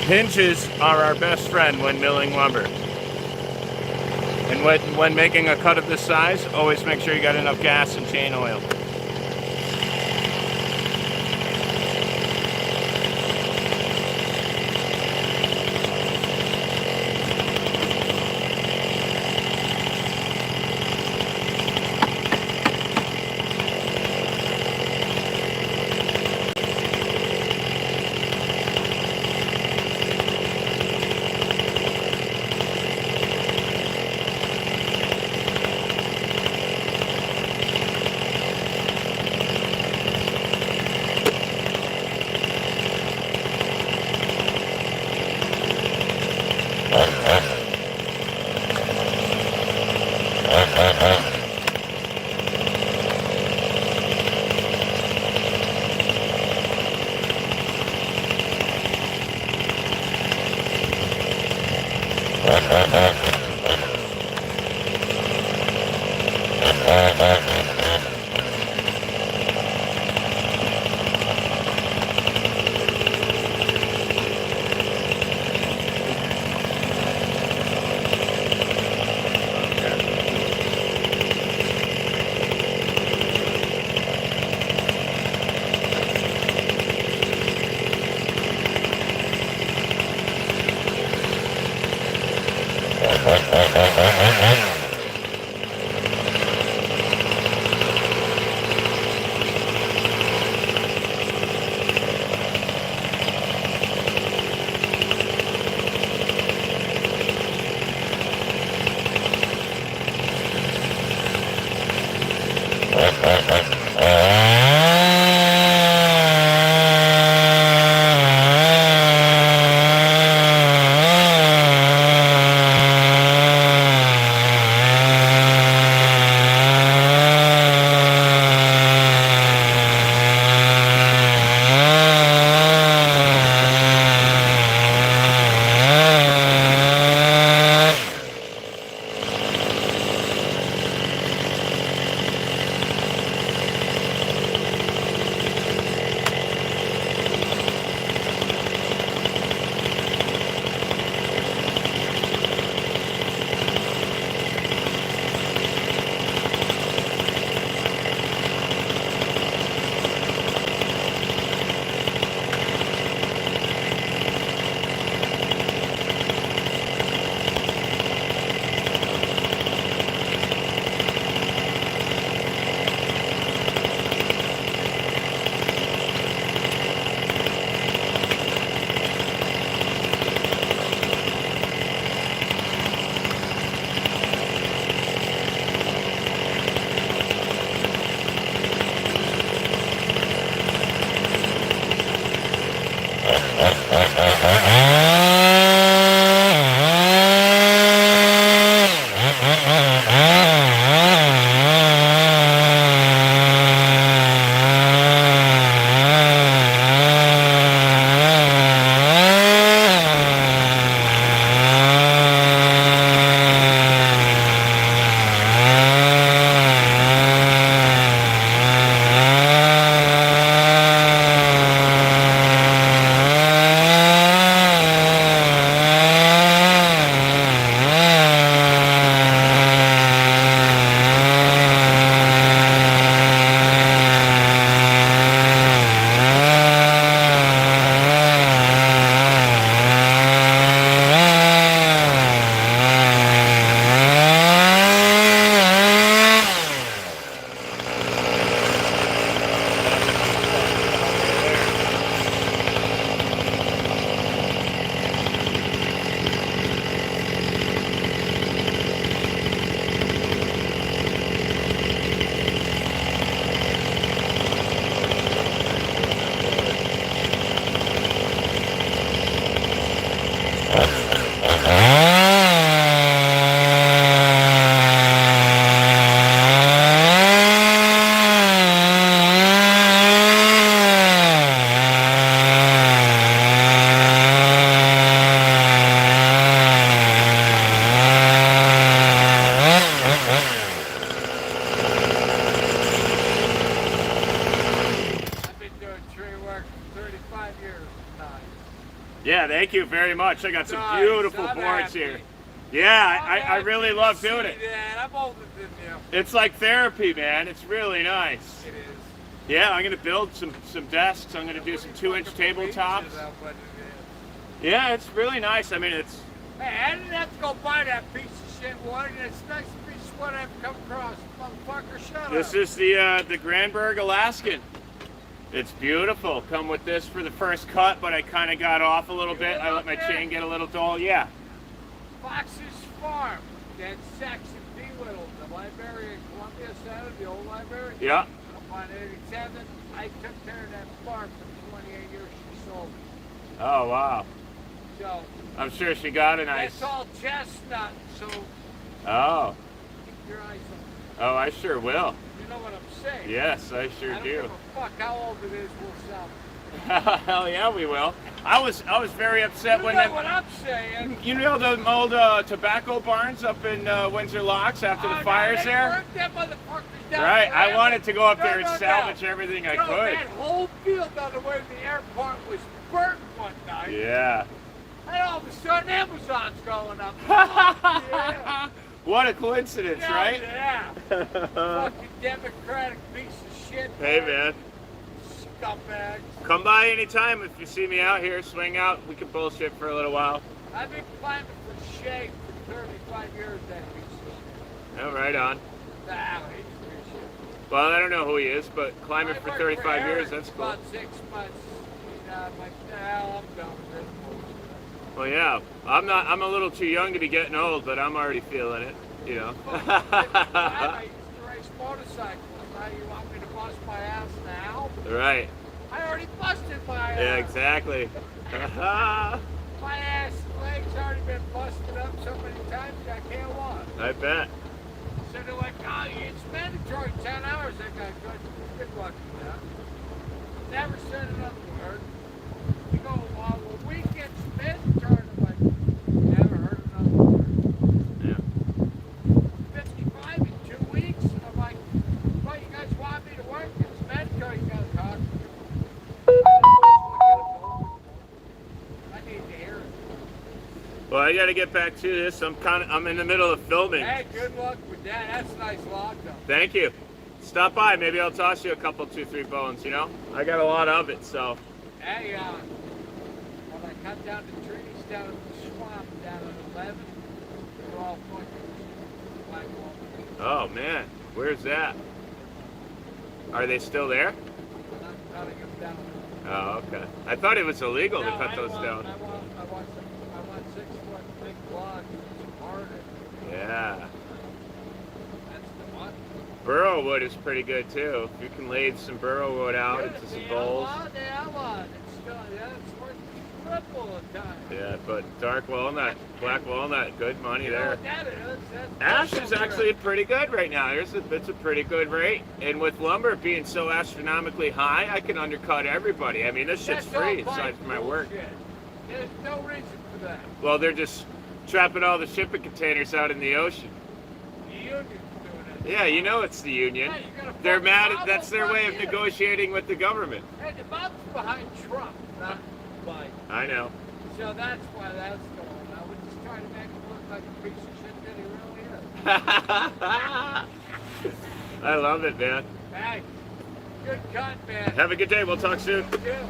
Hinges are our best friend when milling lumber. And when making a cut of this size, always make sure you got enough gas and chain oil. Yeah, thank you very much. I got some Nice, beautiful I'm boards happy. here. Yeah, I'm I happy really to love see doing it. that. I'm older than you. It's like therapy, man. It's really nice. It is. Yeah, I'm gonna build some desks. I'm gonna do some 2-inch tabletops. Yeah, it's really nice. I mean, it's. Hey, I didn't have to go buy that piece of shit wood. It's a nice piece of wood I've come across. Motherfucker, shut This up. is the Granberg Alaskan. It's beautiful. Come with this for the first cut, but I kind of got off a little bit. I let my chain get a little dull. Yeah. Fox's Farm. That's Saxon P. Whittle, the library in Columbia Center, the old library. Yeah. Up on 87. I took care of that farm for 28 years. She sold it. Oh wow. So I'm sure she got a nice. that's all chestnut. So Oh. keep your eyes on. Oh, I sure will. You know what I'm saying? Yes, I sure I don't do. give a fuck how old it is. We'll sell it. Hell yeah, we will. I was very upset You when know that. what I'm saying? You know the old tobacco barns up in Windsor Locks after the Oh, no, fires they there? burnt them motherfuckers down Right, I forever. wanted to go up No, there and no, salvage no. everything I No, could. that whole field on the way to the airport was burnt one night. Yeah. And all of a sudden, Amazon's going up. Yeah. What a coincidence, Yeah, right? Yeah. Fucking Democratic piece of shit. Hey, man. Scumbags. Come by anytime if you see me out here. Swing out. We can bullshit for a little while. I've been climbing for Shea for 35 years, that piece of shit. Oh, right on. Nah, he's a piece of shit. Well, I don't know who he is, but climbing I for worked 35 years, Eric that's for cool. about 6 months. And I'm like, nah, I'm done with this bullshit. Well, yeah. I'm a little too young to be getting old, but I'm already feeling it, you know. I used to race motorcycles. Now you want me to bust my ass now? Right. I already busted my ass. Yeah, exactly. My ass legs already been busted up so many times I can't walk. I bet. So they're like, oh, it's mandatory 10 hours. I got good luck with that. Never said another word. You go, well, the weekend's mandatory. I'm like, never heard another word. Yeah. 55 in 2 weeks. I'm like, well, you guys want me to work? It's mandatory. You gotta talk. I need to hear it. Well, I got to get back to this. I'm in the middle of filming. Hey, good luck with that. That's a nice log, though. Thank you. Stop by. Maybe I'll toss you a couple, 2-3 bones. You know, I got a lot of it, so. Hey, when I cut down the trees down in the swamp down at 11, they were all fucking black walnut. Oh man, where's that? Are they still there? I'm not cutting them down. Oh, okay. I thought it was illegal to No, cut those down. I want 6 foot big logs with some harder. Yeah. That's the one. Burrow wood is pretty good too. If you can lay some burrow wood out into some bowls. The outlaw, it's still, yeah, it's worth triple a time. Yeah, but dark walnut, black walnut, good money You know there. what that is? That's Ash is bushel actually drip. pretty good right now. It's a pretty good rate. And with lumber being so astronomically high, I can undercut everybody. I mean, this shit's That's all free aside from my work. bullshit. There's no reason for that. Well, they're just trapping all the shipping containers out in the ocean. The union's doing it. Yeah, you know it's the union. Hey, you gotta They're fucking mad. follow That's their way of fuck you. negotiating with the government. Hey, the Bob's behind Trump, not Biden. I know. So that's why that's going on. We're just trying to make him look like a piece of shit that he really is. I love it, man. Hey, good cut, man. Have a good day. We'll talk soon. Yeah.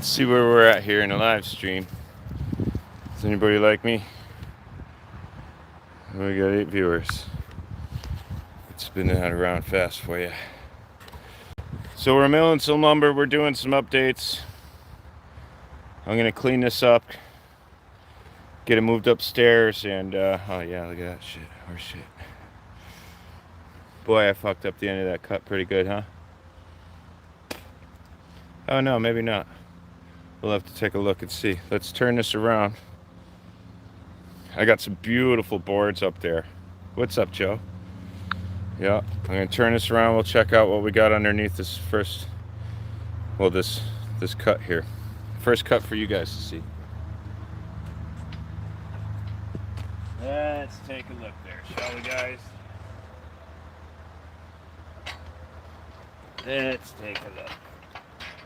Let's see where we're at here in the live stream. Does anybody like me? We got 8 viewers. Let's spin that around fast for you. So we're milling some lumber. We're doing some updates. I'm gonna clean this up, get it moved upstairs, and oh yeah, look at that shit. Horse shit. Boy, I fucked up the end of that cut pretty good, huh? Oh no, maybe not. We'll have to take a look and see. Let's turn this around. I got some beautiful boards up there. What's up, Joe? Yeah, I'm gonna turn this around. We'll check out what we got underneath this first, well, this cut here. First cut for you guys to see. Let's take a look there, shall we, guys? Let's take a look.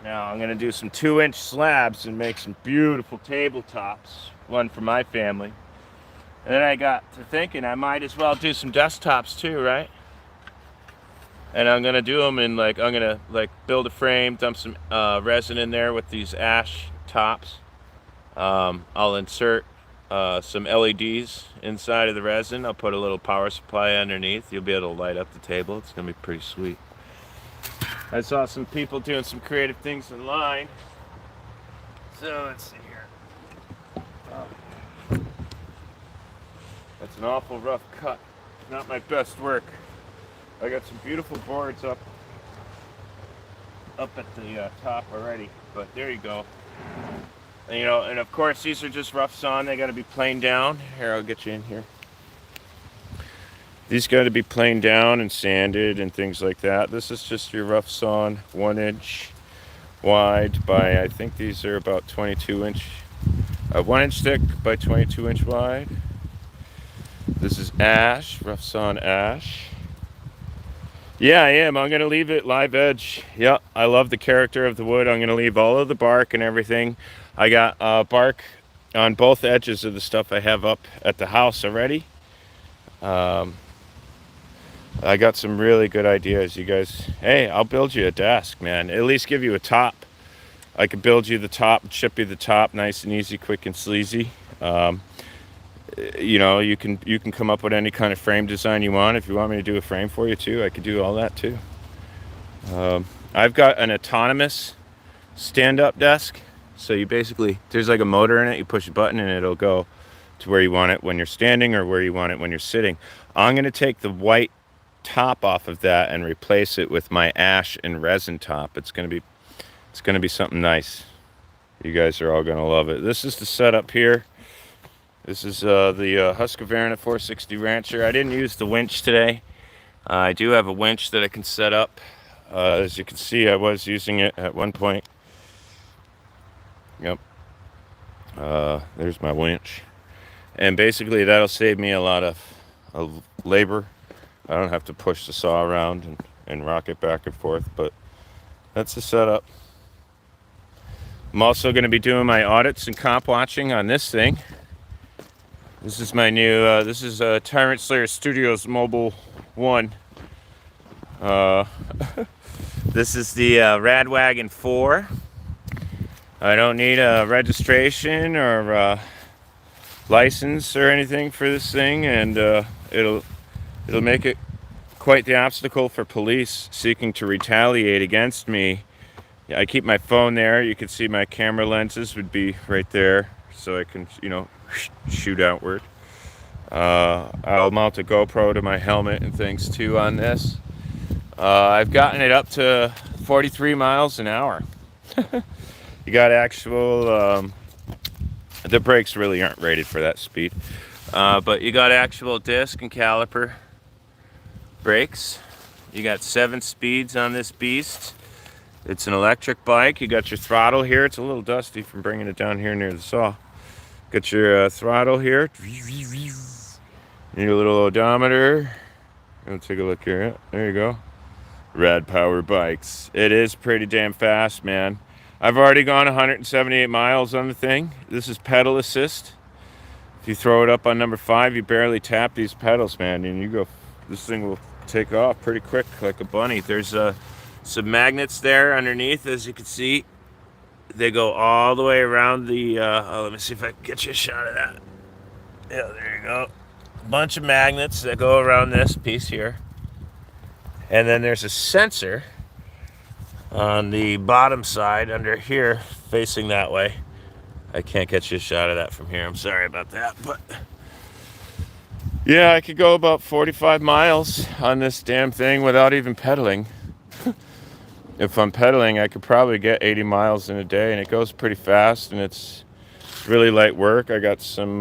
Now I'm gonna do some 2-inch slabs and make some beautiful tabletops. One for my family. And then I got to thinking I might as well do some desktops too, right? And I'm gonna do them in I'm gonna build a frame, dump some resin in there with these ash tops. I'll insert some LEDs inside of the resin. I'll put a little power supply underneath. You'll be able to light up the table. It's gonna be pretty sweet. I saw some people doing some creative things online. So let's see here. That's an awful rough cut. Not my best work. I got some beautiful boards up at the top already, but there you go. And, and of course these are just rough sawn. They got to be planed down. Here, I'll get you in here. These got to be planed down and sanded and things like that. This is just your rough sawn, 1 inch wide by, I think these are about 22 inch, 1 inch thick by 22 inch wide. This is ash, rough sawn ash. Yeah, I am. I'm going to leave it live edge. Yeah, I love the character of the wood. I'm going to leave all of the bark and everything. I got bark on both edges of the stuff I have up at the house already. I got some really good ideas, you guys. Hey, I'll build you a desk, man. At least give you a top. I could build you the top and ship you the top, nice and easy, quick and sleazy. You can come up with any kind of frame design you want. If you want me to do a frame for you too, I could do all that too. I've got an autonomous stand-up desk. So you basically, there's like a motor in it. You push a button and it'll go to where you want it when you're standing or where you want it when you're sitting. I'm going to take the white top off of that and replace it with my ash and resin top. It's going to be something nice. You guys are all going to love it. This is the setup here. This is the Husqvarna 460 Rancher. I didn't use the winch today. I do have a winch that I can set up. As you can see, I was using it at one point. Yep. There's my winch. And basically that'll save me a lot of labor. I don't have to push the saw around and rock it back and forth, but that's the setup. I'm also going to be doing my audits and comp watching on this thing. This is my new, this is Tyrant Slayer Studios Mobile 1. This is the Radwagon 4. I don't need a registration or license or anything for this thing, and it'll make it quite the obstacle for police seeking to retaliate against me. I keep my phone there. You can see my camera lenses would be right there, so I can, shoot outward. I'll mount a GoPro to my helmet and things too on this. I've gotten it up to 43 miles an hour. You got actual, the brakes really aren't rated for that speed, but you got actual disc and caliper brakes. You got 7 speeds on this beast. It's an electric bike. You got your throttle here. It's a little dusty from bringing it down here near the saw. Got your throttle here. Your little odometer. Let's take a look here. There you go. Rad Power Bikes. It is pretty damn fast, man. I've already gone 178 miles on the thing. This is pedal assist. If you throw it up on number 5, you barely tap these pedals, man, and you go. This thing will take off pretty quick, like a bunny. There's some magnets there underneath, as you can see. They go all the way around the, let me see if I can get you a shot of that. Yeah, there you go. A bunch of magnets that go around this piece here. And then there's a sensor on the bottom side under here, facing that way. I can't get you a shot of that from here. I'm sorry about that, but yeah, I could go about 45 miles on this damn thing without even pedaling. If I'm pedaling, I could probably get 80 miles in a day, and it goes pretty fast, and it's really light work. I got some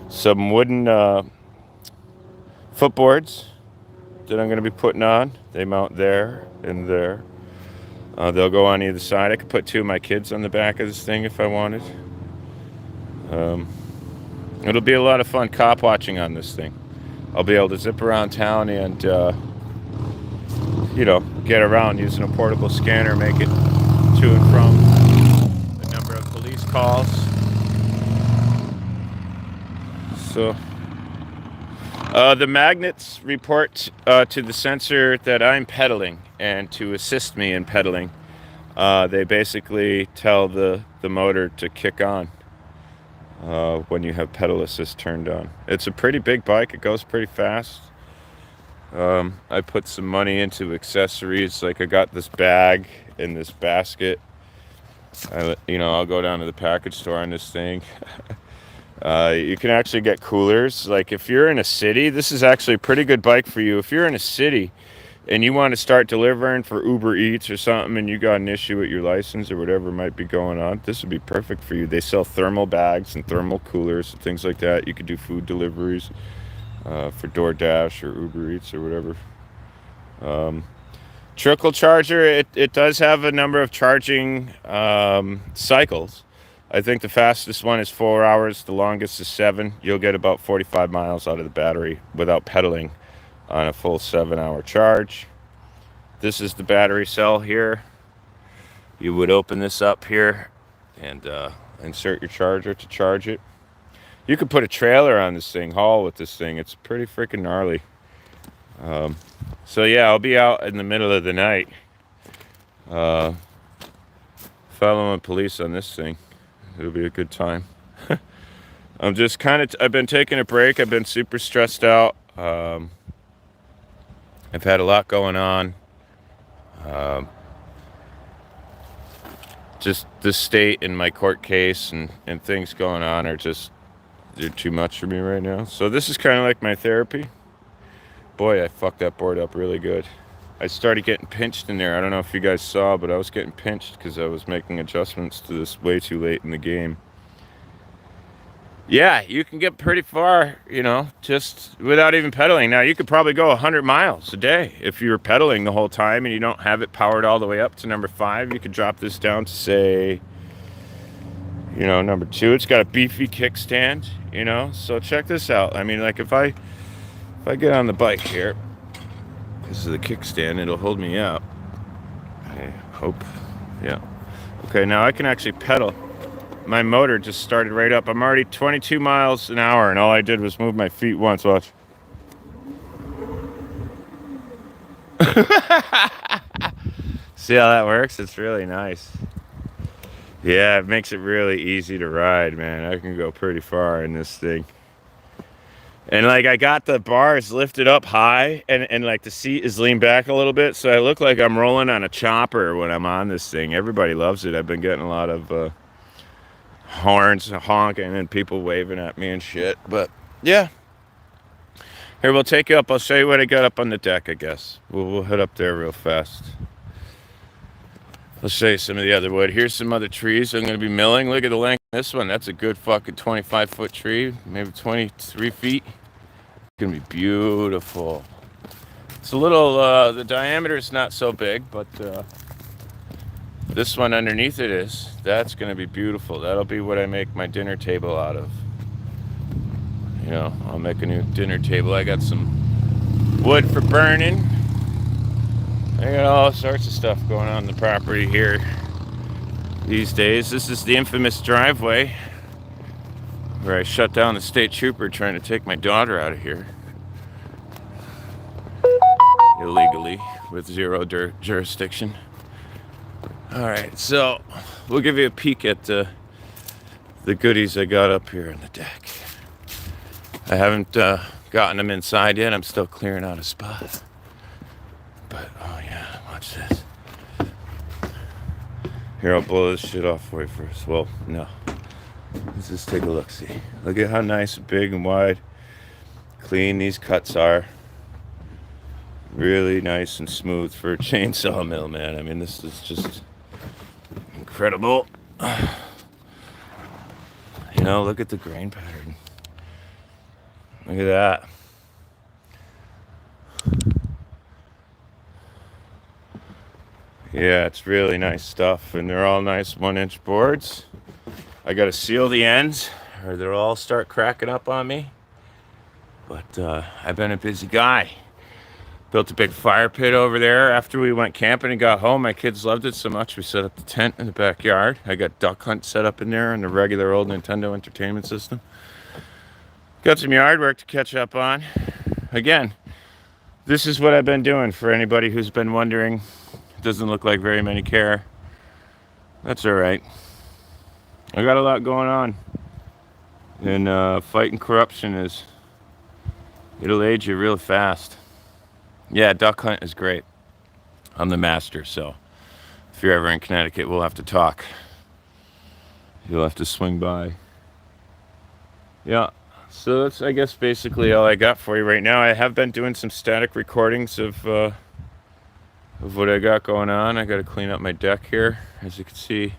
wooden footboards that I'm going to be putting on. They mount there and there. They'll go on either side. I could put 2 of my kids on the back of this thing if I wanted. It'll be a lot of fun cop watching on this thing. I'll be able to zip around town and, get around using a portable scanner, make it to and from a number of police calls. So, the magnets report to the sensor that I'm pedaling, and to assist me in pedaling, they basically tell the motor to kick on when you have pedal assist turned on. It's a pretty big bike. It goes pretty fast. I put some money into accessories. Like I got this bag and this basket. I'll go down to the package store on this thing. You can actually get coolers. Like if you're in a city, this is actually a pretty good bike for you. If you're in a city and you want to start delivering for Uber Eats or something, and you got an issue with your license or whatever might be going on, this would be perfect for you. They sell thermal bags and thermal coolers and things like that. You could do food deliveries for DoorDash or Uber Eats or whatever. Trickle charger, it does have a number of charging cycles. I think the fastest one is 4 hours, the longest is 7. You'll get about 45 miles out of the battery without pedaling on a full 7-hour charge. This is the battery cell here. You would open this up here and insert your charger to charge it. You could put a trailer on this thing, haul with this thing. It's pretty freaking gnarly. So yeah, I'll be out in the middle of the night following police on this thing. It'll be a good time. I've been taking a break. I've been super stressed out. I've had a lot going on. Just the state and my court case and things going on they're too much for me right now. So this is kind of like my therapy. Boy, I fucked that board up really good. I started getting pinched in there. I don't know if you guys saw, but I was getting pinched because I was making adjustments to this way too late in the game. Yeah, you can get pretty far, just without even pedaling. Now, you could probably go 100 miles a day if you were pedaling the whole time and you don't have it powered all the way up to number 5. You could drop this down to, say, number 2. It's got a beefy kickstand, So check this out. I mean, like if I get on the bike here, this is the kickstand. It'll hold me up. I hope. Yeah. Okay, now I can actually pedal. My motor just started right up. I'm already 22 miles an hour, and all I did was move my feet once. Watch. See how that works? It's really nice. Yeah, it makes it really easy to ride, man. I can go pretty far in this thing. And like I got the bars lifted up high and like the seat is leaned back a little bit, so I look like I'm rolling on a chopper when I'm on this thing. Everybody loves it. I've been getting a lot of horns honking and people waving at me and shit. But yeah. Here, we'll take you up. I'll show you what I got up on the deck, I guess. We'll head up there real fast. I'll show you some of the other wood. Here's some other trees I'm going to be milling. Look at the length of this one. That's a good fucking 25-foot tree, maybe 23 feet. It's going to be beautiful. It's a little, the diameter is not so big, but this one underneath it is. That's going to be beautiful. That'll be what I make my dinner table out of. I'll make a new dinner table. I got some wood for burning. I got all sorts of stuff going on the property here these days. This is the infamous driveway where I shut down the state trooper trying to take my daughter out of here illegally with zero jurisdiction. All right, so we'll give you a peek at the goodies I got up here on the deck. I haven't gotten them inside yet. I'm still clearing out a spot. But, oh yeah, watch this. Here, I'll blow this shit off for you first. Well, no. Let's just take a look, see. Look at how nice, big, and wide, clean these cuts are. Really nice and smooth for a chainsaw mill, man. I mean, this is just incredible. You know, look at the grain pattern. Look at that. Yeah, it's really nice stuff, and they're all nice 1-inch boards. I gotta seal the ends, or they'll all start cracking up on me. But I've been a busy guy. Built a big fire pit over there after we went camping and got home. My kids loved it so much, we set up the tent in the backyard. I got Duck Hunt set up in there and the regular old Nintendo Entertainment System. Got some yard work to catch up on. Again, this is what I've been doing for anybody who's been wondering. It doesn't look like very many care. That's all right. I got a lot going on. And fighting corruption it'll age you real fast. Yeah, Duck Hunt is great. I'm the master, so if you're ever in Connecticut, we'll have to talk. You'll have to swing by. Yeah, so that's, I guess, basically all I got for you right now. I have been doing some static recordings of what I got going on. I got to clean up my deck here. As you can see,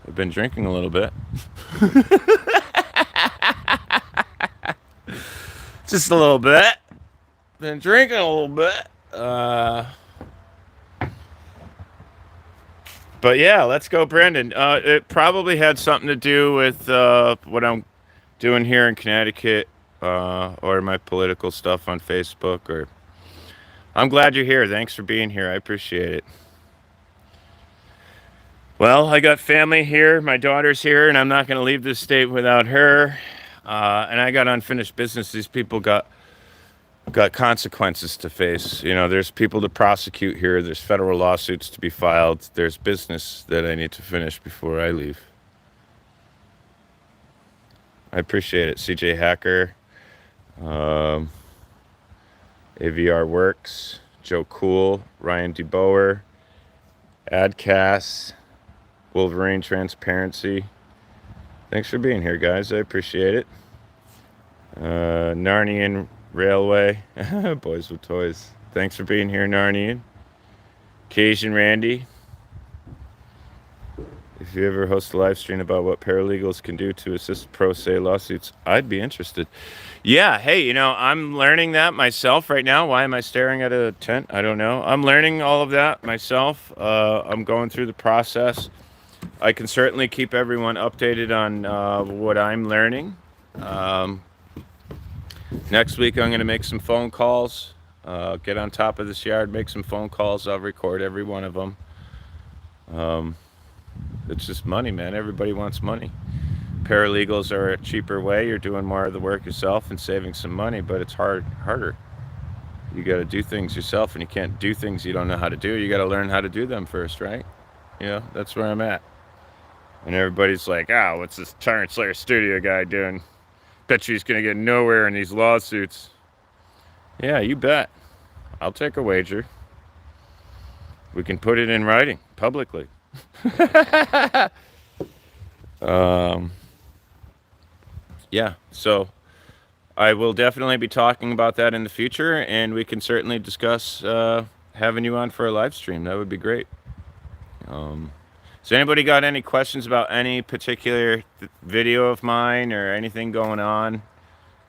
I've been drinking a little bit. Just a little bit. Been drinking a little bit. But yeah, let's go, Brendan. It probably had something to do with what I'm doing here in Connecticut, or my political stuff on Facebook. Or I'm glad you're here. Thanks for being here. I appreciate it. Well, I got family here. My daughter's here, and I'm not going to leave this state without her. And I got unfinished business. These people got consequences to face. You know, there's people to prosecute here. There's federal lawsuits to be filed. There's business that I need to finish before I leave. I appreciate it. CJ Hacker, AVR Works, Joe Cool, Ryan DeBoer, Adcast, Wolverine Transparency. Thanks for being here, guys. I appreciate it. Narnian Railway, Boys with Toys. Thanks for being here, Narnian. Cajun Randy. If you ever host a live stream about what paralegals can do to assist pro se lawsuits, I'd be interested. Yeah, hey, you know, I'm learning that myself right now. Why am I staring at a tent? I don't know. I'm learning all of that myself. I'm going through the process. I can certainly keep everyone updated on what I'm learning. Next week, I'm going to make some phone calls. Get on top of this yard, make some phone calls. I'll record every one of them. It's just money, man. Everybody wants money. Paralegals are a cheaper way. You're doing more of the work yourself and saving some money, but it's harder. You got to do things yourself, and you can't do things you don't know how to do. You got to learn how to do them first, right? You know, that's where I'm at. And everybody's like, what's this Tyrant Slayer Studio guy doing? Bet you he's going to get nowhere in these lawsuits. Yeah, you bet. I'll take a wager. We can put it in writing publicly. Yeah, so I will definitely be talking about that in the future, and we can certainly discuss having you on for a live stream. That would be great. So anybody got any questions about any particular video of mine or anything going on?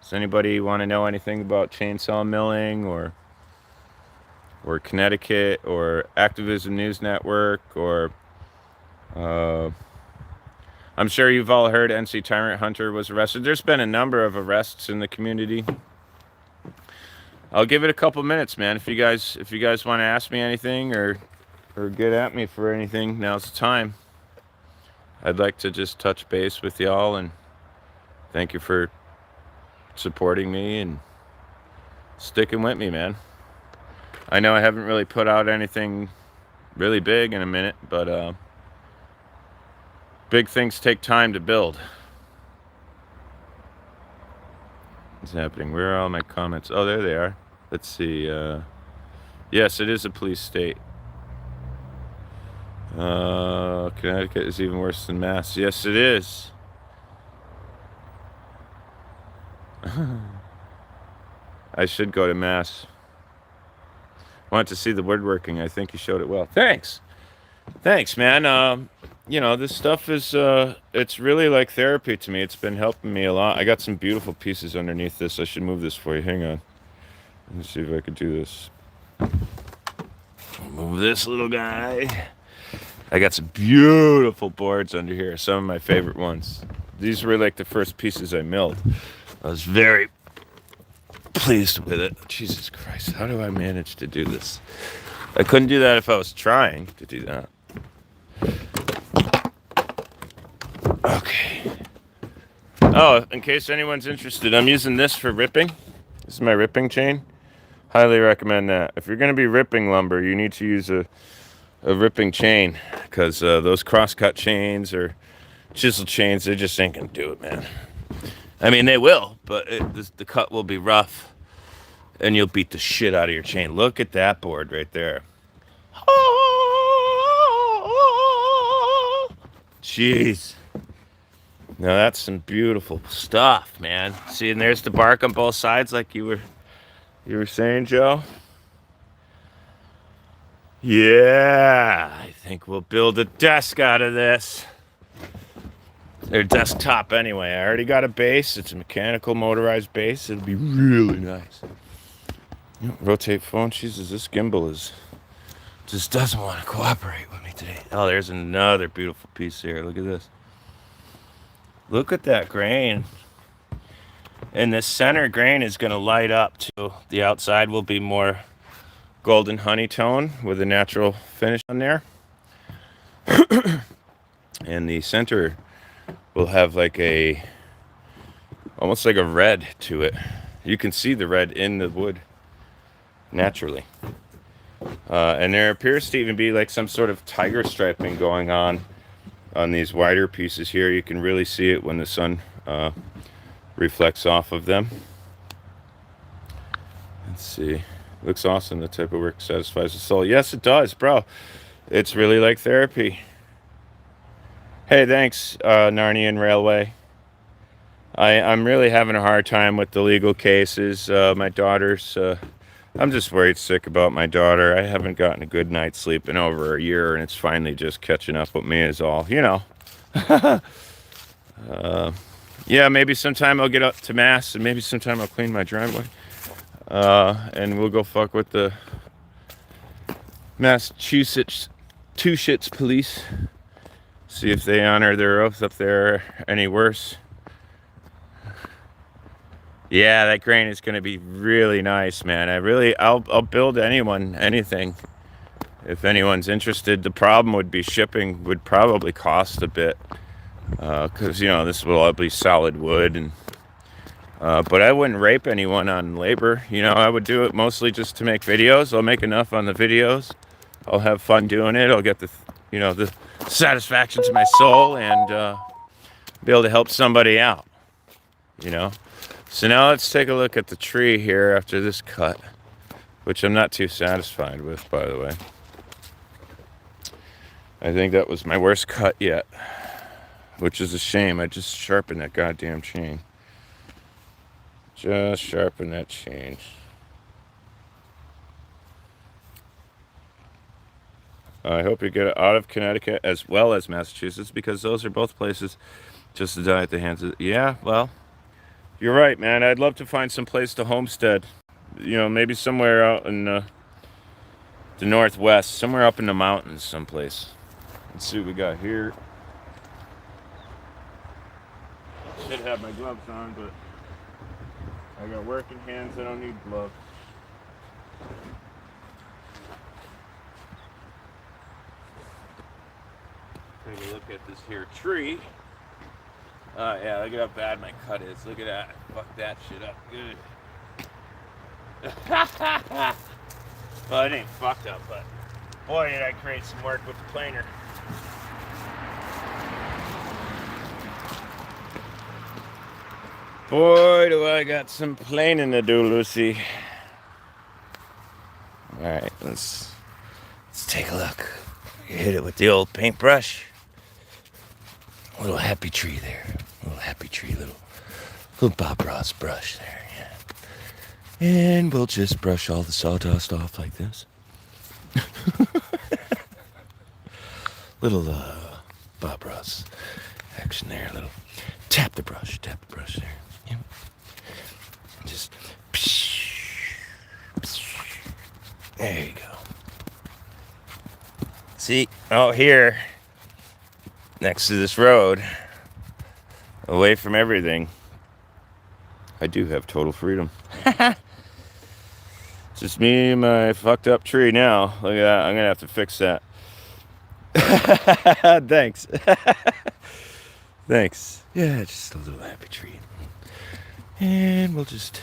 Does anybody want to know anything about chainsaw milling or Connecticut or Activism News Network or I'm sure you've all heard NC Tyrant Hunter was arrested. There's been a number of arrests in the community. I'll give it a couple minutes, man. If you guys want to ask me anything or get at me for anything, now's the time. I'd like to just touch base with y'all and thank you for supporting me and sticking with me, man. I know I haven't really put out anything really big in a minute, but big things take time to build. What's happening? Where are all my comments? Oh, there they are. Let's see. Yes, it is a police state. Connecticut is even worse than Mass. Yes, it is. I should go to Mass. Want to see the woodworking. I think you showed it well. Thanks. Thanks, man. You know, this stuff is, it's really like therapy to me. It's been helping me a lot. I got some beautiful pieces underneath this. I should move this for you. Hang on. Let's see if I can do this. Move this little guy. I got some beautiful boards under here. Some of my favorite ones. These were like the first pieces I milled. I was very pleased with it. Jesus Christ, how do I manage to do this? I couldn't do that if I was trying to do that. Okay. Oh, in case anyone's interested, I'm using this for ripping. This is my ripping chain. Highly recommend that. If you're going to be ripping lumber, you need to use a ripping chain, because those crosscut chains or chisel chains, they just ain't going to do it, man. I mean, they will, but the cut will be rough, and you'll beat the shit out of your chain. Look at that board right there. Jeez. Now that's some beautiful stuff, man. See, and there's the bark on both sides, like you were saying, Joe. Yeah, I think we'll build a desk out of this. Their desktop anyway. I already got a base. It's a mechanical motorized base. It'll be really nice. Rotate phone. Jesus, this gimbal just doesn't want to cooperate with me today. Oh, there's another beautiful piece here. Look at this. Look at that grain. And this center grain is going to light up too. The outside will be more golden honey tone with a natural finish on there. And the center will have like almost like a red to it. You can see the red in the wood naturally. And there appears to even be like some sort of tiger striping going on these wider pieces here. You can really see it when the sun reflects off of them. Let's see. Looks awesome. The type of work satisfies the soul. Yes, it does, bro. It's really like therapy. Hey, thanks, Narnian Railway. I'm really having a hard time with the legal cases. My daughter's... I'm just worried sick about my daughter. I haven't gotten a good night's sleep in over a year, and it's finally just catching up with me is all. You know. Yeah, maybe sometime I'll get up to Mass, and maybe sometime I'll clean my driveway. And we'll go fuck with the Massachusetts Two Shits police. See if they honor their oath up there any worse. Yeah, that grain is going to be really nice, man. I'll build anything. If anyone's interested. The problem would be shipping would probably cost a bit. Because, you know, this will all be solid wood. And but I wouldn't rape anyone on labor. You know, I would do it mostly just to make videos. I'll make enough on the videos. I'll have fun doing it. I'll get the satisfaction to my soul and be able to help somebody out, you know. So now let's take a look at the tree here after this cut, which I'm not too satisfied with, by the way. I think that was my worst cut yet, which is a shame. I just sharpened that goddamn chain. Just sharpen that chain. I hope you get out of Connecticut as well as Massachusetts, because those are both places just to die at the hands of... Yeah, well, you're right, man. I'd love to find some place to homestead. You know, maybe somewhere out in the Northwest, somewhere up in the mountains someplace. Let's see what we got here. Should have my gloves on, but I got working hands. I don't need gloves. Take a look at this here tree. Yeah, look at how bad my cut is. Look at that. Fuck that shit up good. Well, it ain't fucked up, but Boy, did I create some work with the planer. Boy, do I got some planing to do, Lucy. All right, let's take a look. Hit it with the old paintbrush. A little happy tree there. A little happy tree, little Bob Ross brush there, yeah. And we'll just brush all the sawdust off like this. Little Bob Ross action there. Little tap the brush there. Yeah. Just there you go. See, out here next to this road, away from everything, I do have total freedom. It's just me and my fucked up tree now. Look at that. I'm gonna have to fix that. Thanks. Thanks. Yeah, just a little happy tree. And we'll just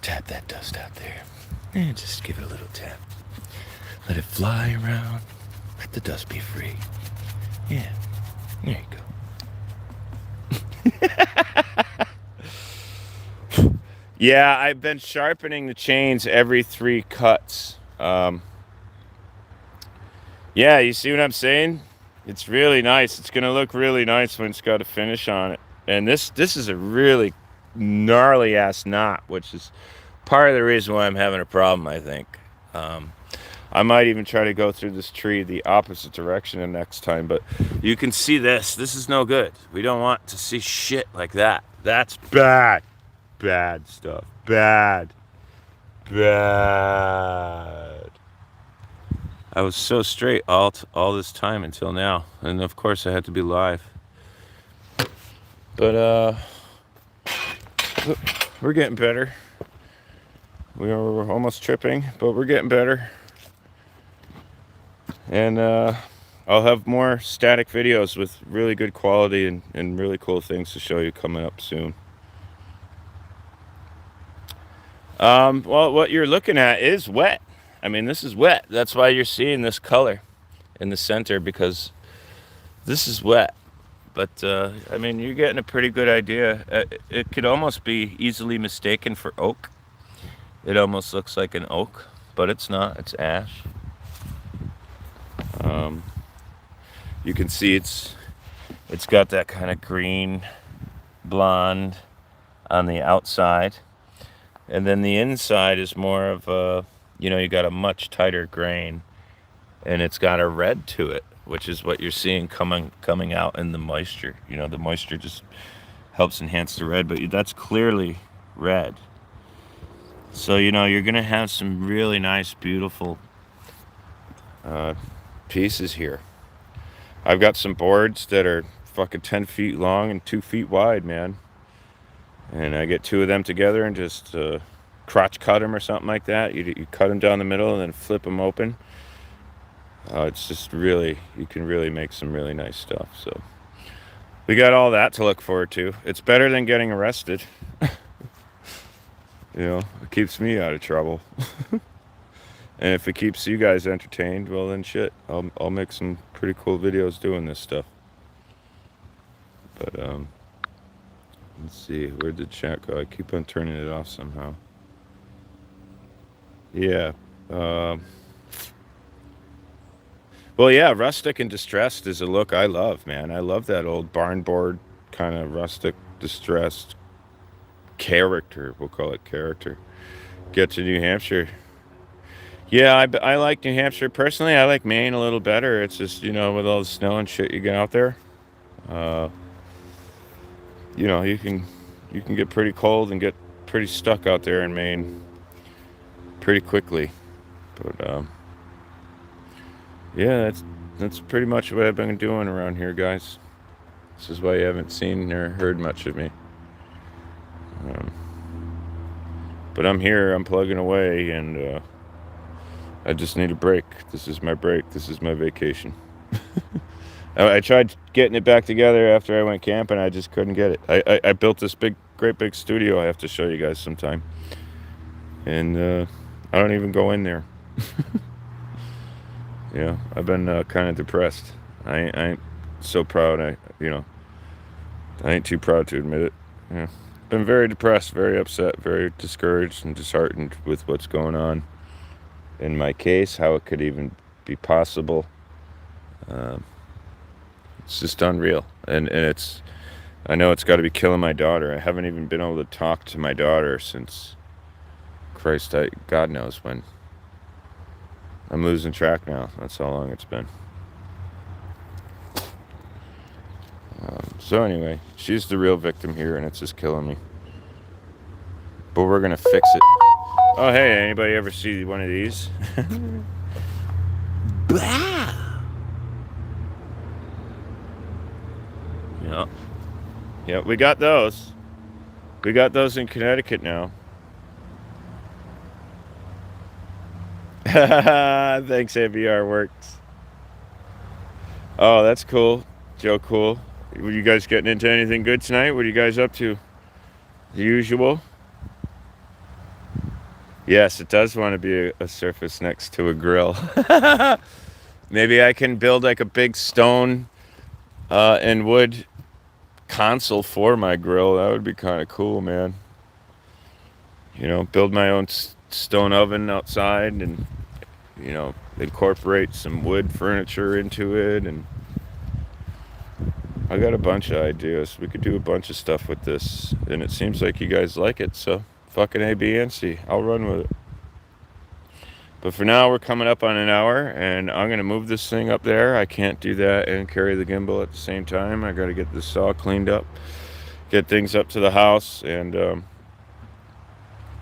tap that dust out there. And just give it a little tap. Let it fly around. Let the dust be free. Yeah. There you go. Yeah, I've been sharpening the chains every 3 cuts. Yeah, you see what I'm saying? It's really nice. It's gonna look really nice when it's got a finish on it. And this is a really gnarly ass knot, which is part of the reason why I'm having a problem, I think. I might even try to go through this tree the opposite direction the next time, but you can see this. This is no good. We don't want to see shit like that. That's bad. Bad stuff. Bad. I was so straight all this time until now. And of course I had to be live. But we're getting better. We're almost tripping, but we're getting better. And I'll have more static videos with really good quality and really cool things to show you coming up soon. Well, what you're looking at is wet. I mean, this is wet. That's why you're seeing this color in the center, because this is wet. But, I mean, you're getting a pretty good idea. It could almost be easily mistaken for oak. It almost looks like an oak, but it's not. It's ash. You can see it's got that kind of green blonde on the outside, and then the inside is more of a, you got a much tighter grain, and it's got a red to it, which is what you're seeing coming out in the moisture. The moisture just helps enhance the red, but that's clearly red. So you're gonna have some really nice, beautiful pieces here. I've got some boards that are fucking 10 feet long and 2 feet wide, man. And I get 2 of them together and just crotch cut them or something like that. You cut them down the middle and then flip them open. It's just really, you can really make some really nice stuff. So we got all that to look forward to. It's better than getting arrested. It keeps me out of trouble. And if it keeps you guys entertained, well then shit, I'll make some pretty cool videos doing this stuff. But let's see, where did chat go? I keep on turning it off somehow. Yeah. Well, yeah, rustic and distressed is a look I love, man. I love that old barn board kind of rustic, distressed character. We'll call it character. Get to New Hampshire. Yeah, I like New Hampshire. Personally, I like Maine a little better. It's just, with all the snow and shit you get out there. You can get pretty cold and get pretty stuck out there in Maine pretty quickly. But, yeah, that's pretty much what I've been doing around here, guys. This is why you haven't seen or heard much of me. But I'm here, I'm plugging away, and I just need a break. This is my break. This is my vacation. I tried getting it back together after I went camping. I just couldn't get it. I built this great big studio I have to show you guys sometime. And I don't even go in there. I've been kind of depressed. I ain't so proud. I ain't too proud to admit it. Yeah. Been very depressed, very upset, very discouraged and disheartened with what's going on in my case, how it could even be possible. Um, it's just unreal. And I know it's got to be killing my daughter. I haven't even been able to talk to my daughter since, Christ, God knows when. I'm losing track now. That's how long it's been. So anyway, she's the real victim here, and it's just killing me. But we're gonna fix it. Oh hey, anybody ever see one of these? Bah! Yeah. Yeah, we got those. We got those in Connecticut now. Thanks, ABR works. Oh, that's cool. Joe, cool. Were you guys getting into anything good tonight? What are you guys up to? The usual? Yes, it does want to be a surface next to a grill. Maybe I can build like a big stone and wood console for my grill. That would be kind of cool, man. Build my own stone oven outside and, incorporate some wood furniture into it. And I got a bunch of ideas. We could do a bunch of stuff with this. And it seems like you guys like it. So fucking A, B, and C. I'll run with it. But for now, we're coming up on an hour, and I'm going to move this thing up there. I can't do that and carry the gimbal at the same time. I got to get this saw cleaned up, get things up to the house, and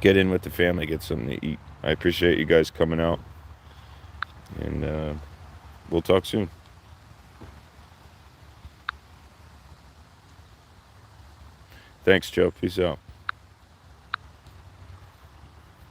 get in with the family, get something to eat. I appreciate you guys coming out, and we'll talk soon. Thanks, Joe. Peace out.